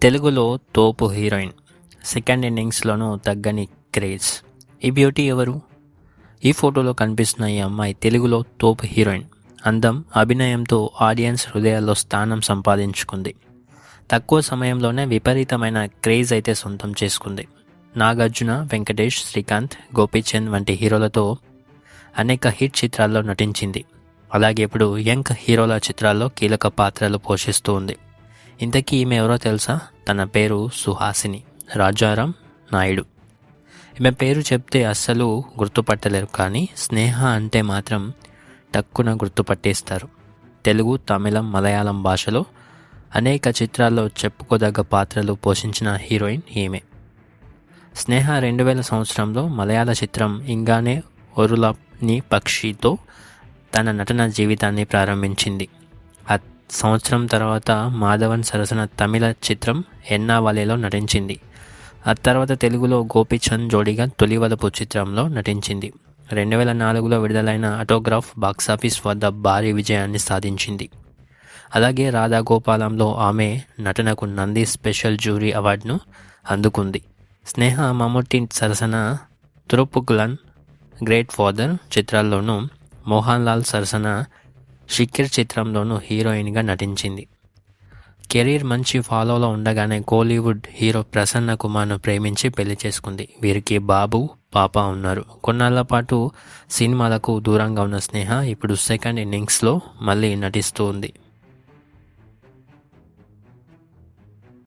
తెలుగులో తోపు heroine, second ఇన్నింగ్స్లోనూ తగ్గని క్రేజ్. ఈ బ్యూటీ ఎవరు? ఈ ఫోటోలో కనిపిస్తున్న ఈ అమ్మాయి తెలుగులో తోపు హీరోయిన్. అందం, అభినయంతో ఆడియన్స్ హృదయాల్లో స్థానం సంపాదించుకుంది. తక్కువ సమయంలోనే విపరీతమైన క్రేజ్ అయితే సొంతం చేసుకుంది. నాగార్జున, వెంకటేష్, శ్రీకాంత్, గోపీచంద్ వంటి హీరోలతో అనేక హిట్ చిత్రాల్లో నటించింది. అలాగే ఇప్పుడు యంగ్ హీరోల చిత్రాల్లో కీలక పాత్రలు పోషిస్తూ ఉంది. ఇంతకీ ఈమె ఎవరో తెలుసా? తన పేరు సుహాసిని రాజారాం నాయుడు. ఈమె పేరు చెప్తే అస్సలు గుర్తుపట్టలేరు, కానీ స్నేహ అంటే మాత్రం టక్కున గుర్తుపట్టేస్తారు. తెలుగు, తమిళం, మలయాళం భాషలో అనేక చిత్రాల్లో చెప్పుకోదగ్గ పాత్రలు పోషించిన హీరోయిన్ ఈమె. స్నేహ 2000 సంవత్సరంలో మలయాళ చిత్రం ఇంగానే ఒరులని పక్షితో తన నటన జీవితాన్ని ప్రారంభించింది. ఆ సంవత్సరం తర్వాత మాధవన్ సరసన తమిళ చిత్రం ఎన్నావలేలో నటించింది. ఆ తర్వాత తెలుగులో గోపీచంద్ జోడిగా తొలివలపు చిత్రంలో నటించింది. 2004లో విడుదలైన ఆటోగ్రాఫ్ బాక్సాఫీస్ వద్ద భారీ విజయాన్ని సాధించింది. అలాగే రాధాగోపాలంలో ఆమె నటనకు నంది స్పెషల్ జ్యూరీ అవార్డును అందుకుంది. స్నేహ మమ్ముట్టి సరసన తురుప్పుకులన్, గ్రేట్ ఫాదర్ చిత్రాల్లోనూ, మోహన్ లాల్ సరసన షికిర్ చిత్రంలోనూ హీరోయిన్గా నటించింది. కెరీర్ మంచి ఫాలోలో ఉండగానే కోలీవుడ్ హీరో ప్రసన్న కుమార్ను ప్రేమించి పెళ్లి చేసుకుంది. వీరికి బాబు, పాప ఉన్నారు. కొన్నాళ్ల పాటు సినిమాలకు దూరంగా ఉన్న స్నేహ ఇప్పుడు సెకండ్ ఇన్నింగ్స్లో మళ్ళీ నటిస్తూ ఉంది.